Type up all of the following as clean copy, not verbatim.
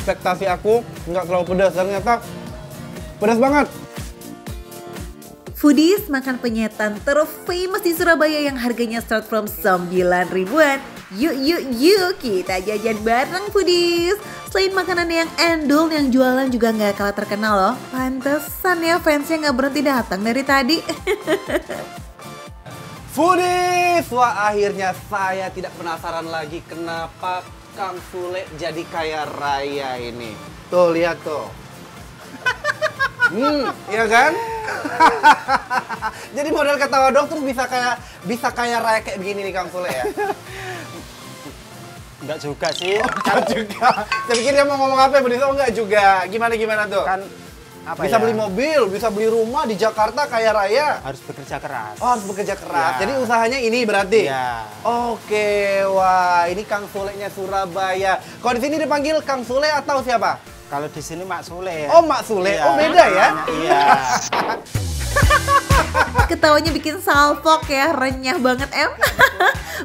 ekspektasi aku nggak terlalu pedas, dan ternyata pedas banget. Foodies, makan penyetan terfamous di Surabaya yang harganya start from 9 ribuan. Yuk, kita jajan bareng Foodies. Selain makanan yang endul, yang jualan juga nggak kalah terkenal loh. Pantesan ya fansnya nggak berhenti datang dari tadi. Foodies, wah akhirnya saya tidak penasaran lagi kenapa Kang Sule jadi kaya raya ini. Tuh lihat tuh. Iya kan? Jadi model ketawa dong terus bisa kaya raya kayak begini nih Kang Sule ya? Enggak juga sih. Oh, enggak juga. Saya pikir dia mau ngomong apa ya, Budis? Oh enggak juga. Gimana tuh? Kan apa bisa ya? beli mobil, bisa beli rumah di Jakarta kaya raya. Harus bekerja keras. Oh, harus bekerja keras. Ya. Jadi usahanya ini berarti? Iya. Oke, wah ini Kang Sule-nya Surabaya. Kalau di sini dipanggil Kang Sule atau siapa? Kalau di sini Mak Sule. Oh, Mak Sule. Iya. Oh, beda ya? Iya. Ketawanya bikin salfok ya, renyah banget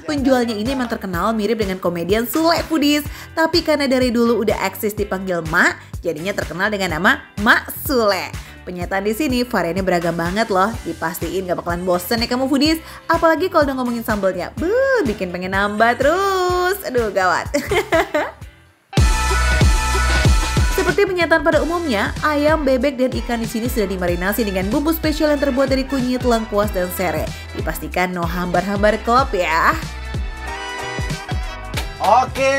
Penjualnya ini memang terkenal mirip dengan komedian Sule Foodies. Tapi karena dari dulu udah eksis dipanggil Mak, jadinya terkenal dengan nama Mak Sule. Penyataan di sini variannya beragam banget loh. Dipastiin gak bakalan bosen ya kamu Foodies. Apalagi kalau udah ngomongin sambelnya, bikin pengen nambah terus. Aduh gawat. Seperti penyataan pada umumnya, ayam, bebek, dan ikan di sini sudah dimarinasi dengan bumbu spesial yang terbuat dari kunyit, lengkuas, dan serai. Dipastikan no hambar-hambar klop ya. Oke,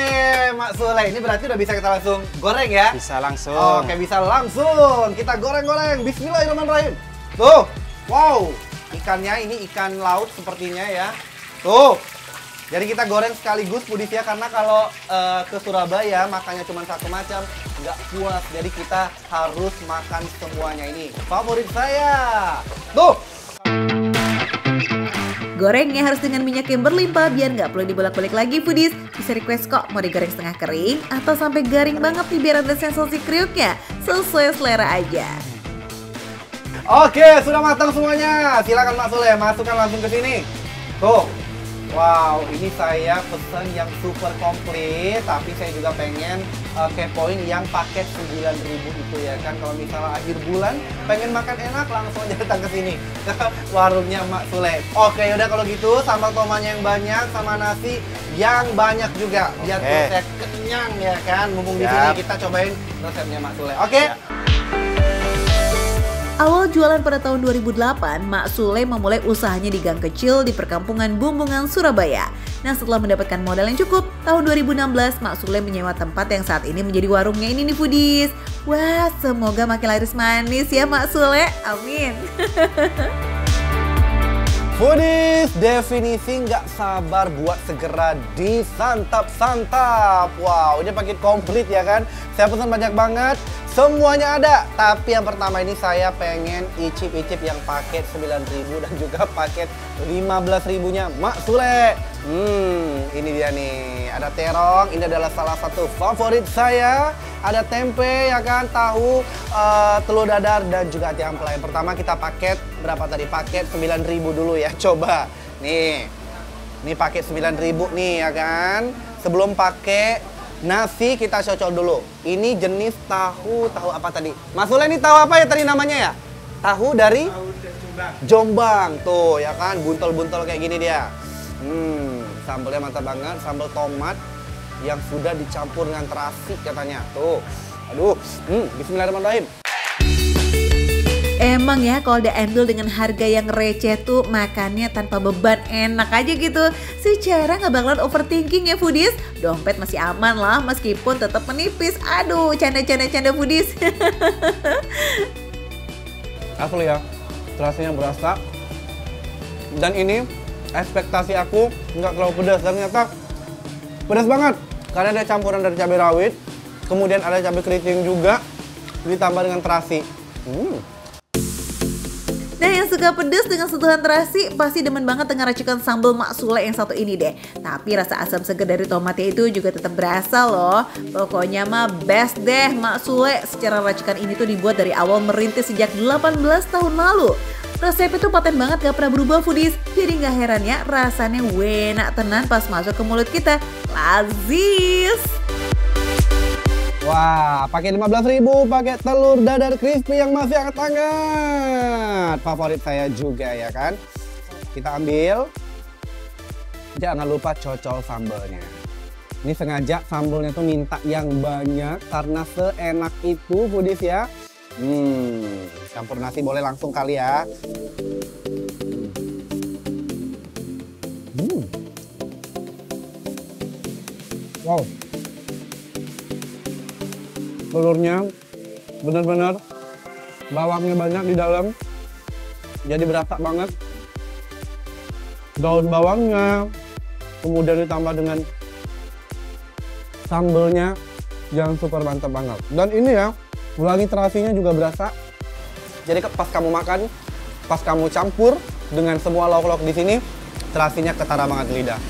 Mak Sule. Ini berarti udah bisa kita langsung goreng ya? Bisa langsung. Oke, bisa langsung. Kita goreng-goreng. Bismillahirrahmanirrahim. Tuh, wow. Ikannya ini ikan laut sepertinya ya. Tuh. Jadi kita goreng sekaligus Foodies ya, karena kalau ke Surabaya makannya cuma satu macam, nggak puas. Jadi kita harus makan semuanya ini. Favorit saya. Tuh. Gorengnya harus dengan minyak yang berlimpah biar nggak perlu dibolak-balik lagi Foodies. Bisa request kok mau digoreng setengah kering atau sampai garing banget nih biar ada sensasi kriuknya. Sesuai selera aja. Oke, sudah matang semuanya. Silakan Mak Sule, masukkan langsung ke sini. Tuh. Wow, ini saya pesan yang super komplit, tapi saya juga pengen kepoin yang paket 9.000 itu ya kan. Kalau misalnya akhir bulan pengen makan enak, langsung aja datang ke sini ke warungnya Mak Sule. Oke, yaudah kalau gitu sambal tomatnya yang banyak sama nasi yang banyak juga biar saya kenyang ya kan. Mumpung di sini kita cobain resepnya Mak Sule. Oke. Awal jualan pada tahun 2008, Mak Sule memulai usahanya di gang kecil di perkampungan Bumbungan, Surabaya. Nah, setelah mendapatkan modal yang cukup, tahun 2016 Mak Sule menyewa tempat yang saat ini menjadi warungnya ini nih Foodies. Wah, semoga makin laris manis ya Mak Sule. Amin. Foodies, definisi nggak sabar buat segera disantap-santap. Wow, ini paket komplit ya kan. Saya pesan banyak banget. Semuanya ada, tapi yang pertama ini saya pengen icip-icip yang paket 9.000 dan juga paket 15.000-nya Mak Sule. Ini dia nih, ada terong, ini adalah salah satu favorit saya. Ada tempe ya kan, tahu, telur dadar dan juga ati ampela. Yang pertama kita paket, berapa tadi? Paket 9.000 dulu ya, coba. Nih, ini paket 9.000 nih ya kan. Sebelum pakai nasi kita cocol dulu. Ini jenis tahu apa tadi? Mas Sule ini tahu apa ya tadi namanya ya? Tahu dari Jombang. Tuh ya kan, buntel-buntel kayak gini dia. Sambelnya mantap banget, sambal tomat yang sudah dicampur dengan terasi katanya. Tuh. Aduh, bismillahirrahmanirrahim. Emang ya kalau udah endul dengan harga yang receh tuh makannya tanpa beban enak aja gitu. Secara nggak bakalan overthinking ya Foodies. Dompet masih aman lah meskipun tetap menipis. Aduh, canda Foodies. Asli ya, terasinya berasa. Dan ini ekspektasi aku nggak terlalu pedas, dan ternyata pedas banget. Karena ada campuran dari cabai rawit, kemudian ada cabai keriting juga, ditambah dengan terasi. Nah, yang suka pedas dengan sentuhan terasi pasti demen banget dengan racikan sambal Mak Sule yang satu ini deh. Tapi rasa asam segar dari tomatnya itu juga tetap berasa loh. Pokoknya mah best deh Mak Sule. Secara racikan ini tuh dibuat dari awal merintis sejak 18 tahun lalu. Resepnya tuh paten banget, gak pernah berubah Foodies. Jadi gak heran ya rasanya enak tenan pas masuk ke mulut kita. Lazis. Wah, pakai 15.000, pakai telur dadar crispy yang masih hangat-hangat. Favorit saya juga ya kan. Kita ambil. Jangan lupa cocol sambelnya. Ini sengaja sambelnya tuh minta yang banyak karena seenak itu foodies ya. Campur nasi boleh langsung kali ya. Wow. Telurnya bener-bener bawangnya banyak di dalam, jadi berasa banget. Daun bawangnya, kemudian ditambah dengan sambelnya yang super mantap banget. Dan ini ya, ulangi terasinya juga berasa. Jadi pas kamu makan, pas kamu campur dengan semua lauk-lauk di sini, terasinya ketara banget di lidah.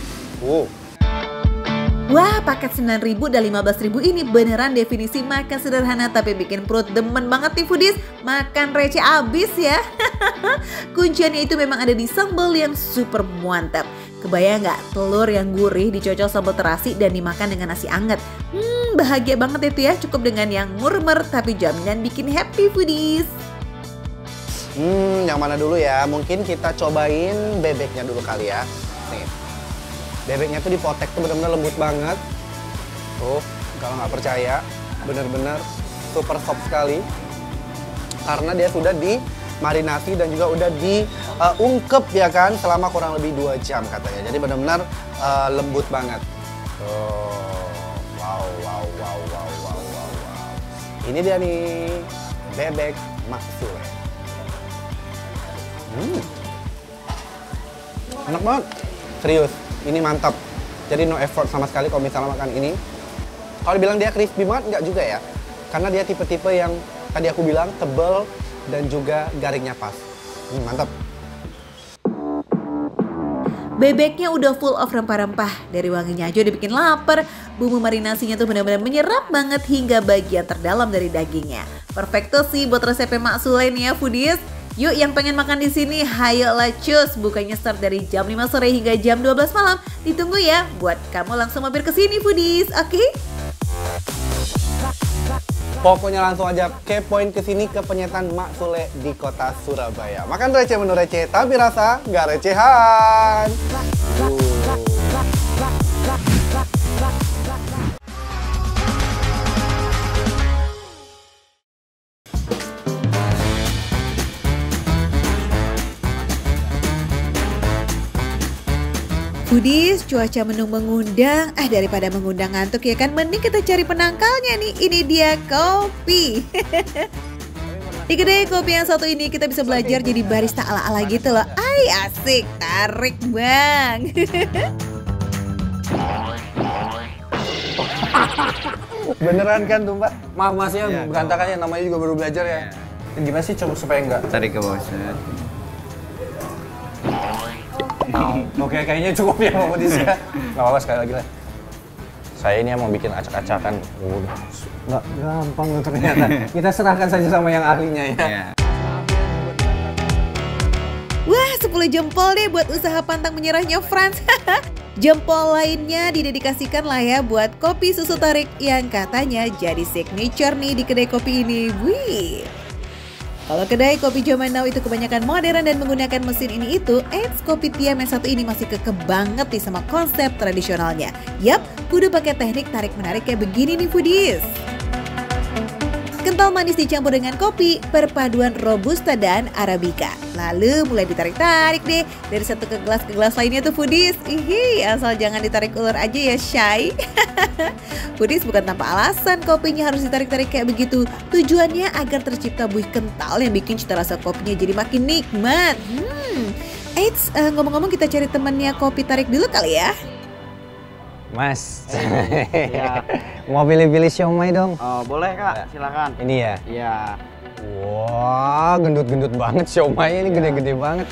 Wah, paket 9.000 dan 15.000 ini beneran definisi makan sederhana tapi bikin perut demen banget nih foodies. Makan receh abis ya. Kunciannya itu memang ada di sambal yang super mantap. Kebayang nggak telur yang gurih dicocol sambal terasi dan dimakan dengan nasi anget. Bahagia banget itu ya, cukup dengan yang murmer tapi jaminan bikin happy foodies. Yang mana dulu ya? Mungkin kita cobain bebeknya dulu kali ya. Nih. Bebeknya tuh dipotek tuh bener-bener lembut banget. Tuh, kalau nggak percaya, bener-bener super soft sekali. Karena dia sudah dimarinasi dan juga udah diungkep ya kan selama kurang lebih 2 jam katanya. Jadi bener-bener lembut banget. Tuh, wow. Ini dia nih, bebek Mak Sule. Enak banget, serius. Ini mantap, jadi no effort sama sekali kalau misalnya makan ini. Kalau dibilang dia crispy banget, nggak juga ya. Karena dia tipe-tipe yang tadi aku bilang tebel dan juga garingnya pas. Mantap. Bebeknya udah full of rempah-rempah. Dari wanginya aja udah bikin lapar. Bumbu marinasinya tuh benar-benar menyerap banget hingga bagian terdalam dari dagingnya. Perfecto sih buat resepnya Mak Sule nih ya foodies. Yuk yang pengen makan di sini, hayolah cus. Bukanya start dari jam 5 sore hingga jam 12 malam. Ditunggu ya buat kamu langsung mampir ke sini foodies, oke? Pokoknya langsung aja kepoin ke sini ke penyetan Mak Sule di kota Surabaya. Makan receh menu receh tapi rasa nggak recehan. Foodies, cuaca mendung mengundang. Daripada mengundang ngantuk ya kan, mending kita cari penangkalnya nih. Ini dia kopi. Di kedai kopi yang satu ini kita bisa belajar jadi barista ala-ala gitu loh. Asik, tarik bang. Beneran kan tuh Mbak? Maaf mas ya, berantakan ya, namanya juga baru belajar ya. Gimana sih coba supaya enggak? Tarik ke bawah. Oke, kayaknya cukup ya Mbak Foodies ya. Nggak apa-apa, sekali lagi lah. Saya ini yang mau bikin acak-acakan. Nggak gampang loh ternyata. Kita serahkan saja sama yang ahlinya ya. Wah, 10 jempol deh buat usaha pantang menyerahnya Frans. Jempol lainnya didedikasikan lah ya buat kopi susu tarik yang katanya jadi signature nih di kedai kopi ini. Wih. Kalau kedai kopi zaman now itu kebanyakan modern dan menggunakan mesin ini itu, kopi tiam yang satu ini masih kekeh banget nih sama konsep tradisionalnya. Yap, kudu pakai teknik tarik-menarik kayak begini nih foodies. Kental manis dicampur dengan kopi, perpaduan robusta dan arabica. Lalu mulai ditarik-tarik deh dari satu ke gelas lainnya tuh foodies. Asal jangan ditarik ulur aja ya Shay. Foodies bukan tanpa alasan kopinya harus ditarik-tarik kayak begitu. Tujuannya agar tercipta buih kental yang bikin cita rasa kopinya jadi makin nikmat. Ngomong-ngomong kita cari temannya kopi tarik dulu kali ya. Mas, mau pilih-pilih siomay dong? Oh, boleh Kak, silakan. Ini ya? Iya. Wah, gendut-gendut banget siomay ini, gede-gede banget.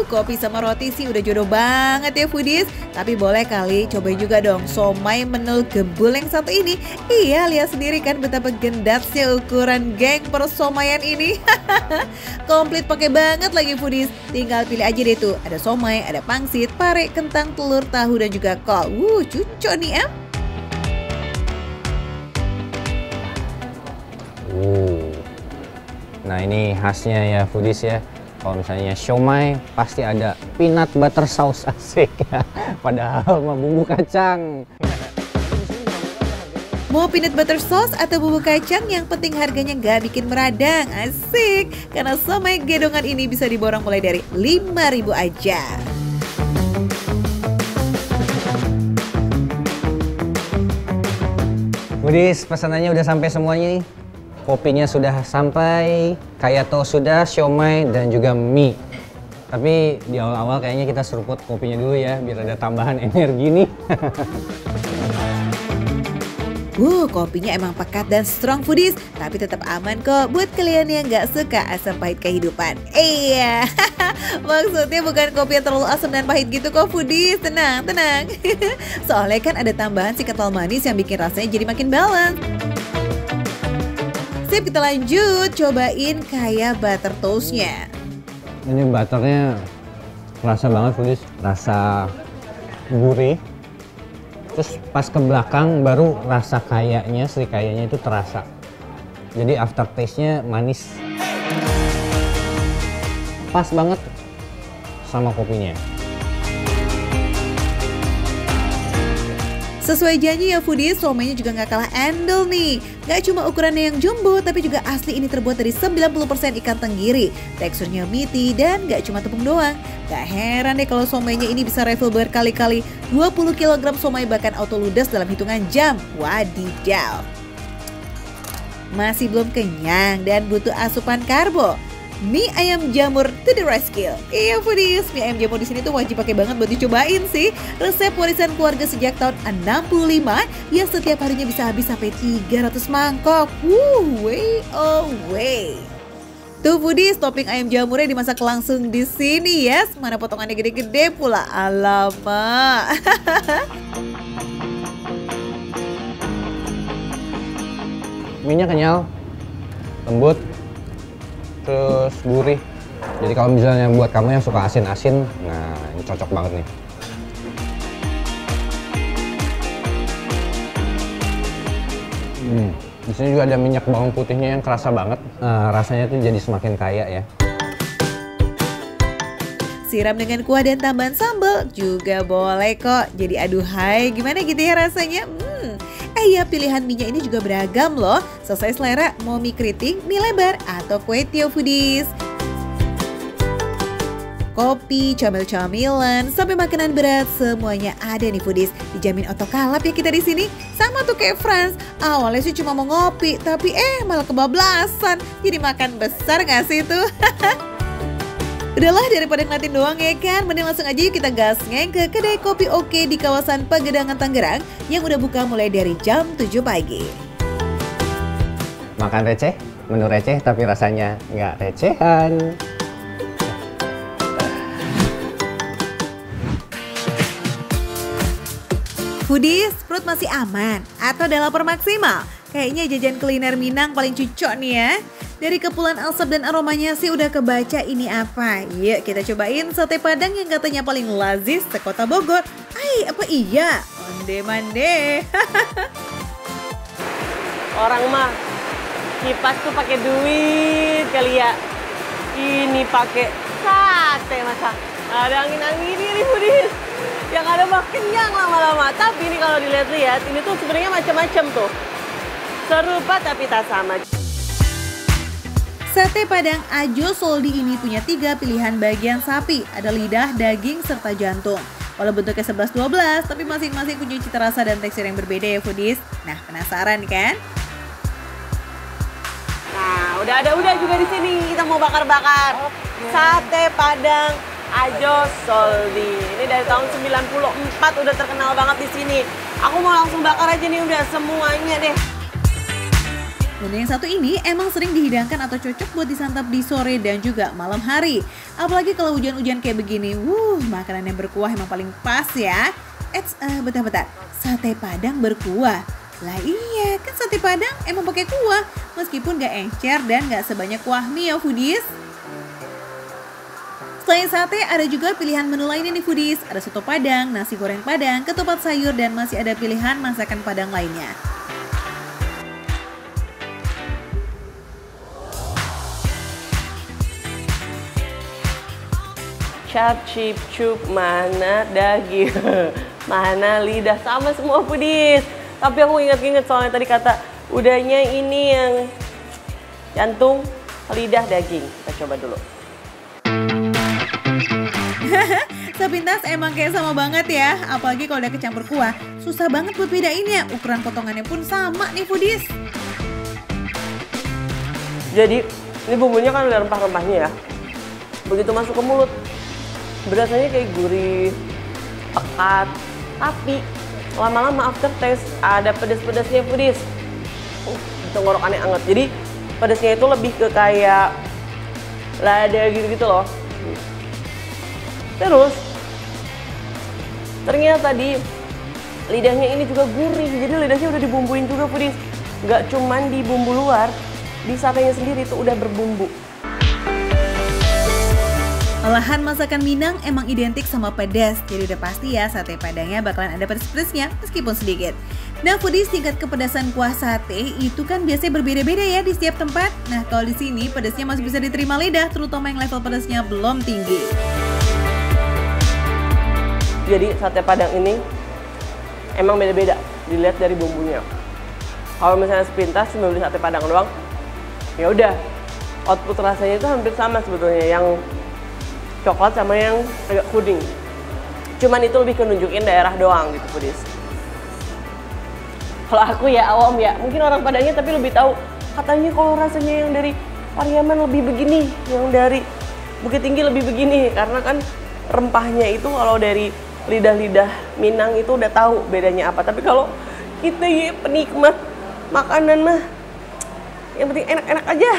Kopi sama roti sih udah jodoh banget ya foodies. Tapi boleh kali cobain juga dong somai menul gembul yang satu ini. Iya, lihat sendiri kan betapa gendatnya ukuran geng persomayan ini. Komplit pakai banget lagi foodies. Tinggal pilih aja deh tuh. Ada somai, ada pangsit, pare, kentang, telur, tahu dan juga kol. Cucok nih Nah ini khasnya ya foodies ya. Kalau misalnya siomay pasti ada peanut butter sauce, asik ya. Padahal mah bumbu kacang. Mau peanut butter sauce atau bumbu kacang, yang penting harganya nggak bikin meradang, asik. Karena siomay gedongan ini bisa diborong mulai dari 5.000 aja. Foodies, pesanannya udah sampai semuanya nih. Kopinya sudah sampai, kayato sudah, siomay, dan juga mie. Tapi di awal-awal kayaknya kita seruput kopinya dulu ya, biar ada tambahan energi nih. Kopinya emang pekat dan strong foodies, tapi tetap aman kok buat kalian yang nggak suka asam pahit kehidupan. Iya, maksudnya bukan kopi yang terlalu asam dan pahit gitu kok foodies, tenang, tenang. Soalnya kan ada tambahan si kental manis yang bikin rasanya jadi makin balance. Sip, kita lanjut cobain kayak butter toastnya. Ini butternya kerasa banget foodies, rasa gurih. Terus pas ke belakang baru rasa kayaknya, serikayanya itu terasa. Jadi aftertaste-nya manis. Pas banget sama kopinya. Sesuai janji ya foodies, siomay juga nggak kalah endel nih. Nggak cuma ukurannya yang jumbo, tapi juga asli ini terbuat dari 90% ikan tenggiri. Teksturnya meaty dan nggak cuma tepung doang. Gak heran deh kalau siomaynya ini bisa refill berkali-kali. 20 kg siomay bahkan auto ludes dalam hitungan jam. Wadidaw. Masih belum kenyang dan butuh asupan karbo. Mie ayam jamur to the rescue. Iya foodies, mie ayam jamur di sini tuh wajib pakai banget buat dicobain sih. Resep warisan keluarga sejak tahun 65 yang setiap harinya bisa habis sampai 300 mangkok. Way away. Tuh foodies, topping ayam jamurnya dimasak langsung di sini ya. Mana potongannya gede-gede pula. Alamak. Mie-nya kenyal, lembut, terus gurih. Jadi kalau misalnya buat kamu yang suka asin-asin, nah ini cocok banget nih. Di sini juga ada minyak bawang putihnya yang kerasa banget. Rasanya tuh jadi semakin kaya ya. Siram dengan kuah dan tambahan sambal juga boleh kok. Jadi aduhai, gimana gitu ya rasanya? Ya pilihan mie-nya ini juga beragam loh. Sesuai selera, mau mie keriting, mie lebar, atau kue tio foodies. Kopi, comel-comelan, sampai makanan berat, semuanya ada nih foodies. Dijamin otokalap ya kita di sini. Sama tuh kayak Franz. Awalnya sih cuma mau ngopi, tapi malah kebablasan. Jadi makan besar gak sih tuh? Udahlah, daripada ngeliatin doang ya kan, mending langsung aja yuk kita gasngeng ke kedai kopi oke di kawasan Pagedangan Tangerang yang udah buka mulai dari jam 7 pagi. Makan receh, menu receh tapi rasanya nggak recehan. Foodies, perut masih aman atau udah lapar maksimal? Kayaknya jajan kuliner Minang paling cocok nih ya. Dari kepulan asap dan aromanya sih udah kebaca ini apa. Yuk kita cobain sate padang yang katanya paling lazis sekota Bogor. Apa iya? Onde-mande. Orang mah kipas tuh pakai duit kali ya. Ini pakai sate masa. Ada angin-angin ini foodies. Yang ada mah kenyang lama-lama. Tapi ini kalau dilihat-lihat ini tuh sebenarnya macam-macam tuh. Serupa tapi tak sama. Sate Padang Ajo Soldi ini punya 3 pilihan bagian sapi. Ada lidah, daging, serta jantung. Walau bentuknya 11-12, tapi masing-masing punya cita rasa dan tekstur yang berbeda ya foodies. Nah, penasaran kan? Nah, udah ada udah juga di sini. Kita mau bakar-bakar. Sate Padang Ajo Soldi. Ini dari tahun 94 udah terkenal banget di sini. Aku mau langsung bakar aja nih udah semuanya deh. Menu yang satu ini emang sering dihidangkan atau cocok buat disantap di sore dan juga malam hari. Apalagi kalau hujan-hujan kayak begini, makanan yang berkuah emang paling pas ya. Bentar-bentar, sate padang berkuah? Lah iya, kan sate padang emang pakai kuah, meskipun gak encer dan gak sebanyak kuah mie ya foodies. Selain sate, ada juga pilihan menu lainnya nih foodies. Ada soto padang, nasi goreng padang, ketupat sayur, dan masih ada pilihan masakan padang lainnya. Cap, cip, cup, mana daging, mana lidah, sama semua foodies. Tapi aku inget-inget soalnya tadi kata udahnya ini yang jantung, lidah, daging. Kita coba dulu. Sepintas emang kayak sama banget ya, apalagi kalau udah kecampur kuah. Susah banget buat bedainnya, ukuran potongannya pun sama nih foodies. Jadi ini bumbunya kan udah rempah-rempahnya ya. Begitu masuk ke mulut, berasanya kayak gurih, pekat, tapi lama-lama aftertaste ada pedas-pedasnya foodies. Tenggorokannya anget, jadi pedasnya itu lebih ke kayak lada gitu-gitu loh. Terus ternyata di lidahnya ini juga gurih, jadi lidahnya udah dibumbuin juga foodies. Nggak cuman di bumbu luar, di satenya sendiri itu udah berbumbu. Olahan masakan Minang emang identik sama pedas, jadi udah pasti ya sate padangnya bakalan ada pedas-pedasnya meskipun sedikit. Nah foodies, tingkat kepedasan kuah sate itu kan biasanya berbeda-beda ya di setiap tempat. Nah kalau di sini pedasnya masih bisa diterima lidah, terutama yang level pedasnya belum tinggi. Jadi sate padang ini emang beda-beda dilihat dari bumbunya. Kalau misalnya sepintas cuma beli sate padang doang, ya udah output rasanya itu hampir sama sebetulnya, yang coklat sama yang agak kuning. Cuman itu lebih nunjukin daerah doang gitu foodies. Kalau aku ya awam ya, mungkin orang Padangnya tapi lebih tahu. Katanya kalau rasanya yang dari Pariaman lebih begini, yang dari Bukit Tinggi lebih begini, karena kan rempahnya itu kalau dari lidah-lidah Minang itu udah tahu bedanya apa. Tapi kalau kita ya penikmat makanan mah yang penting enak-enak aja.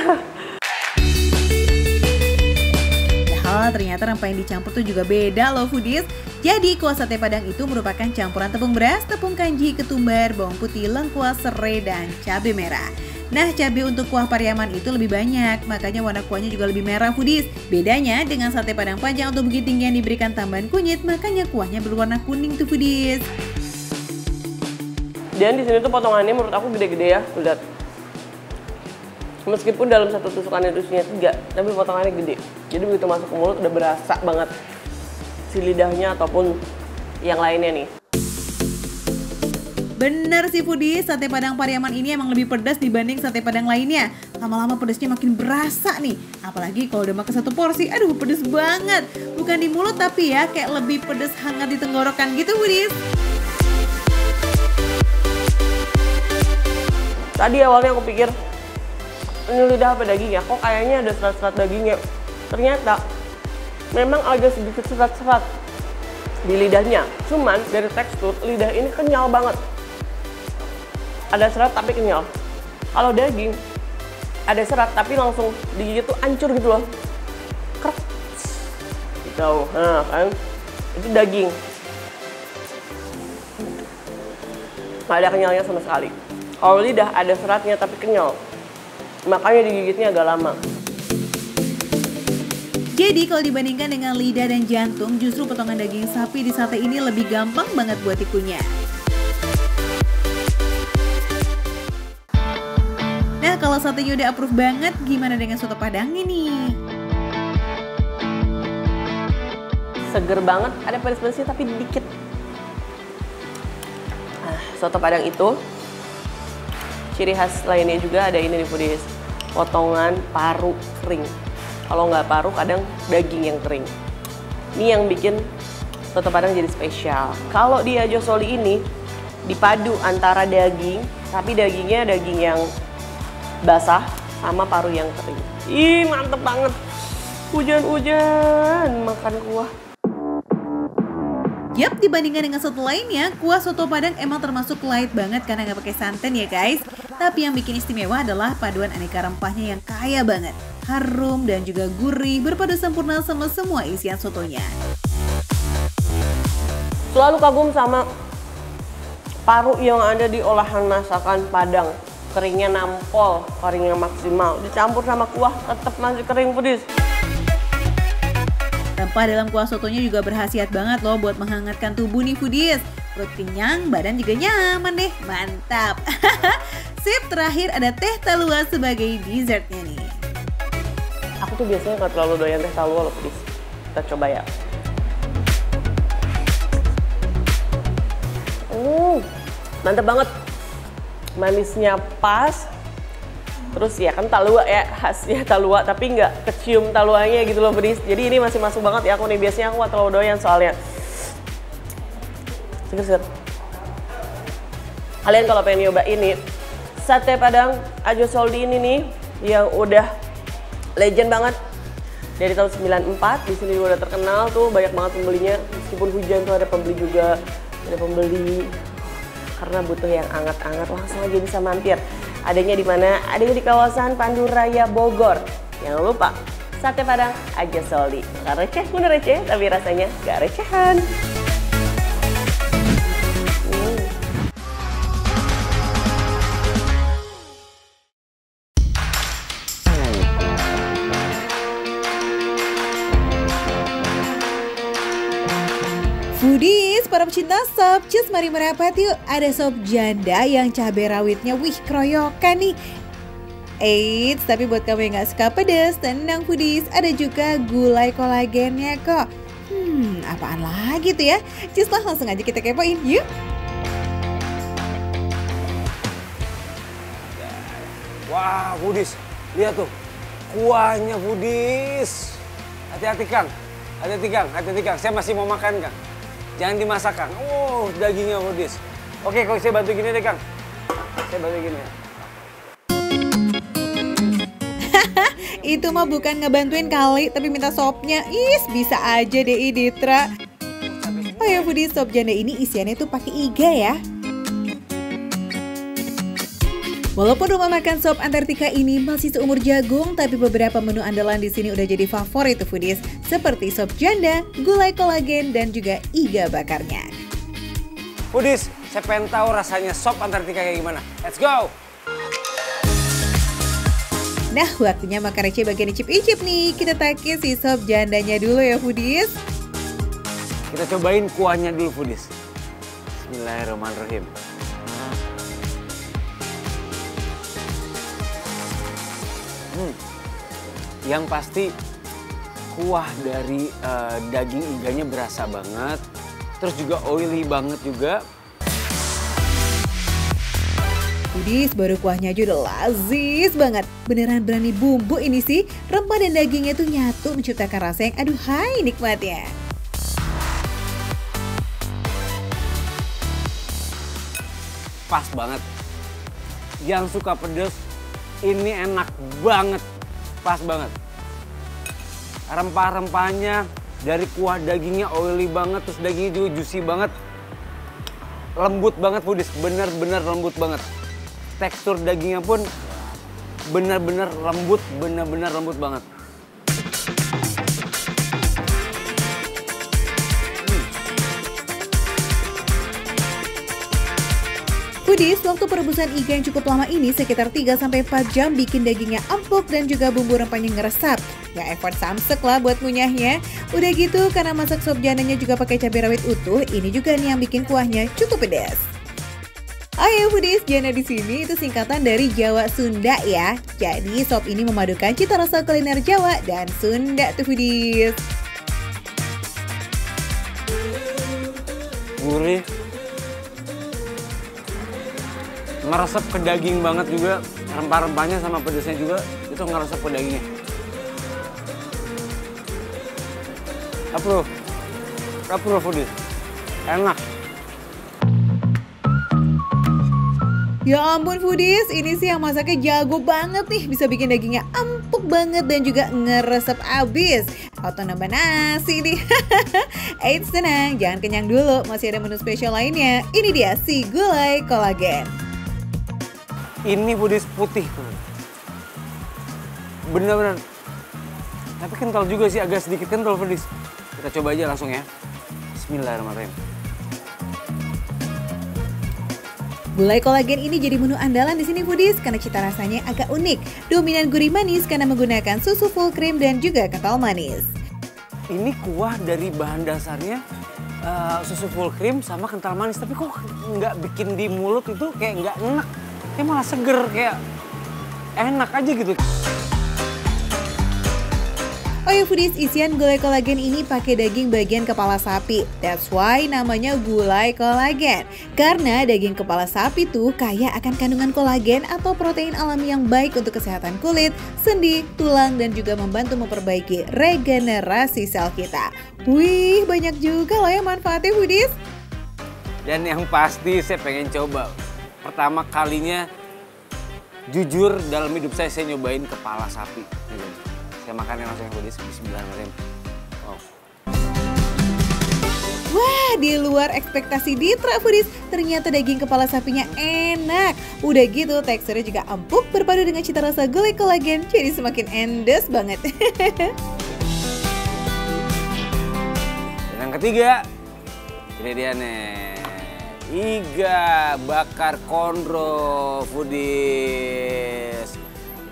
Ternyata rempah yang dicampur tuh juga beda loh foodies. Jadi kuah sate padang itu merupakan campuran tepung beras, tepung kanji, ketumbar, bawang putih, lengkuas, serai, dan cabai merah. Nah cabai untuk kuah Pariaman itu lebih banyak, makanya warna kuahnya juga lebih merah foodies. Bedanya dengan sate padang panjang atau Bukit Tinggi yang diberikan tambahan kunyit, makanya kuahnya berwarna kuning tuh foodies. Dan di sini tuh potongannya menurut aku gede-gede ya, lihat. Meskipun dalam satu tusukan itu isinya 3, tapi potongannya gede. Jadi begitu masuk ke mulut udah berasa banget si lidahnya ataupun yang lainnya nih. Bener sih foodies, sate padang Pariaman ini emang lebih pedas dibanding sate padang lainnya. Lama-lama pedasnya makin berasa nih. Apalagi kalau udah makan 1 porsi, aduh pedes banget. Bukan di mulut tapi ya kayak lebih pedas hangat di tenggorokan gitu foodies. Tadi awalnya aku pikir ini lidah apa daging ya, kok kayaknya ada serat-serat dagingnya. Ternyata memang agak sedikit serat-serat di lidahnya. Cuman dari tekstur lidah ini kenyal banget. Ada serat tapi kenyal. Kalau daging ada serat tapi langsung digigit tuh hancur gitu loh. Krek. Gitu. Nah kan itu daging. Nggak ada kenyalnya sama sekali. Kalau lidah ada seratnya tapi kenyal. Makanya digigitnya agak lama. Jadi kalau dibandingkan dengan lidah dan jantung, justru potongan daging sapi di sate ini lebih gampang banget buat dikunyah. Nah kalau satenya udah approve banget, gimana dengan soto padangnya nih? Seger banget, ada pedas-pedasnya tapi dikit. Soto padang itu ciri khas lainnya juga ada ini nih foodies, potongan paru kering. Kalau nggak paru kadang daging yang kering. Ini yang bikin soto padang jadi spesial. Kalau di Ajo Soli ini dipadu antara daging, tapi dagingnya daging yang basah sama paru yang kering. Ih mantep banget. Hujan-hujan makan kuah. Yap, dibandingkan dengan soto lainnya, kuah soto padang emang termasuk light banget karena nggak pakai santan ya guys. Tapi yang bikin istimewa adalah paduan aneka rempahnya yang kaya banget. Harum dan juga gurih, berpadu sempurna sama semua isian sotonya. Selalu kagum sama paru yang ada di olahan masakan Padang. Keringnya nampol, keringnya maksimal. Dicampur sama kuah tetap masih kering foodies. Rempah dalam kuah sotonya juga berkhasiat banget loh buat menghangatkan tubuh nih foodies. Perut kenyang, badan juga nyaman deh, mantap. Sip, terakhir ada teh talua sebagai dessertnya nih. Aku tuh biasanya nggak terlalu doyan teh talua loh foodies. Kita coba ya. Mantap banget. Manisnya pas. Terus ya kan talua ya, khasnya talua tapi nggak kecium taluanya gitu loh Foodies. Jadi ini masih masuk banget ya aku nih, biasanya aku nggak terlalu doyan soalnya. Seger-seger. Kalian kalau pengen nyoba ini, sate Padang Ajo Soldi ini nih yang udah legend banget dari tahun 94, di sini udah terkenal tuh, banyak banget pembelinya. Meskipun hujan tuh ada pembeli juga, ada pembeli karena butuh yang anget-anget, langsung aja bisa mampir. Adanya di mana? Adanya di kawasan Pandu Raya Bogor. Jangan lupa, sate Padang Ajo Soldi. Gak receh, bener receh, tapi rasanya gak recehan. Foodies, para pecinta sop, cus mari merapat yuk. Ada sop janda yang cabai rawitnya wih keroyokan nih. Eits, tapi buat kamu yang gak suka pedas, tenang Foodies, ada juga gulai kolagennya kok. Apaan lagi tuh ya? Cus lah, langsung aja kita kepoin yuk. Wah, Foodies, lihat tuh kuahnya Foodies. Hati-hati Kang, hati-hati Kang. Saya masih mau makan Kang. Jangan dimasak Kang. Oh, dagingnya Foodies. Oke, kalau saya bantu gini deh Kang. Saya bantu gini. Itu mah bukan ngebantuin kali, tapi minta sopnya. Bisa aja deh Ditra. Oh ya Foodies, sop janda ini isiannya tuh pakai iga ya. Walaupun rumah makan sop Antartika ini masih seumur jagung, tapi beberapa menu andalan di sini udah jadi favorit tuh Foodies, seperti sop janda, gulai kolagen, dan juga iga bakarnya. Foodies, saya pengen tahu rasanya sop Antartika kayak gimana. Let's go! Nah, waktunya makan receh bagian icip-icip nih. Kita take si sop jandanya dulu ya Foodies. Kita cobain kuahnya dulu Foodies. Bismillahirrahmanirrahim. Yang pasti kuah dari daging iganya berasa banget, terus juga oily banget juga. Foodies, baru kuahnya aja udah lazis banget. Beneran berani bumbu ini sih, rempah dan dagingnya tuh nyatu menciptakan rasa yang aduhai nikmatnya. Pas banget. Yang suka pedas, ini enak banget. Pas banget. Rempah-rempahnya dari kuah dagingnya oily banget, terus dagingnya juga juicy banget. Lembut banget Foodies, bener-bener lembut banget. Tekstur dagingnya pun bener-bener lembut banget. Foodies, waktu perebusan iga yang cukup lama ini sekitar 3-4 jam bikin dagingnya empuk dan juga bumbu rempahnya ngeresap. Gak effort samsek lah buat ngunyahnya. Udah gitu, karena masak sop jandanya juga pakai cabai rawit utuh, ini juga nih yang bikin kuahnya cukup pedas. Ayo Foodies, janda di sini itu singkatan dari Jawa Sunda ya. Jadi sop ini memadukan cita rasa kuliner Jawa dan Sunda tuh Foodies. Gurih. Ngeresep ke daging banget juga, rempah-rempahnya sama pedasnya juga itu ngeresep ke dagingnya. Approve Foodies, enak. Ya ampun Foodies, ini sih yang masaknya jago banget nih, bisa bikin dagingnya empuk banget dan juga ngeresep abis. Atau nambah nasi nih. Eits, tenang, jangan kenyang dulu, masih ada menu spesial lainnya. Ini dia si gulai kolagen. Ini Foodies putih tuh. Bener-bener. Tapi kental juga sih, agak sedikit kental Foodies. Kita coba aja langsung ya. Bismillahirrahmanirrahim. Gulai kolagen ini jadi menu andalan di sini Foodies karena cita rasanya agak unik. Dominan gurih manis karena menggunakan susu full cream dan juga kental manis. Ini kuah dari bahan dasarnya susu full cream sama kental manis. Tapi kok nggak bikin di mulut itu kayak nggak enak. Kayak malah seger, kayak enak aja gitu. Oh ya foodies, isian gulai kolagen ini pakai daging bagian kepala sapi. That's why namanya gulai kolagen. Karena daging kepala sapi tuh kaya akan kandungan kolagen atau protein alami yang baik untuk kesehatan kulit, sendi, tulang, dan juga membantu memperbaiki regenerasi sel kita. Wih, banyak juga loh ya manfaatnya foodies. Dan yang pasti saya pengen coba. Pertama kalinya, jujur dalam hidup saya nyobain kepala sapi. Saya makannya langsung yang foodies, bismillahirrahmanirrahim. Wow. Wah, di luar ekspektasi Ditra foodies, ternyata daging kepala sapinya enak. Udah gitu teksturnya juga empuk berpadu dengan cita rasa gulai kolagen, jadi semakin endes banget. Dan yang ketiga, ini dia nih, iga bakar kondro foodies.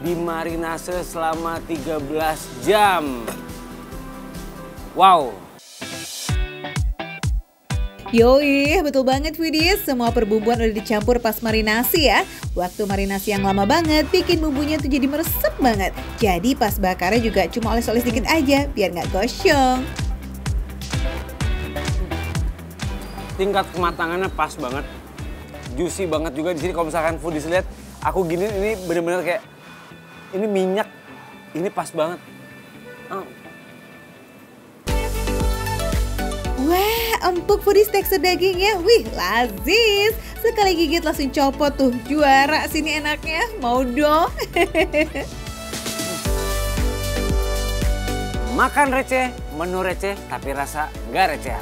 Dimarinase selama 13 jam. Wow. Yoi, betul banget foodies. Semua perbumbuan udah dicampur pas marinasi ya. Waktu marinasi yang lama banget bikin bumbunya tuh jadi meresep banget. Jadi pas bakarnya juga cuma oles-oles dikit aja biar nggak gosong. Tingkat kematangannya pas banget. Juicy banget juga di sini. Kalau misalkan foodies lihat, aku gini ini bener-bener kayak ini minyak. Ini pas banget. Wah, empuk foodies tekstur dagingnya. Wih, lazis. Sekali gigit langsung copot tuh. Juara sini enaknya. Mau dong. Makan receh, menu receh, tapi rasa nggak receh.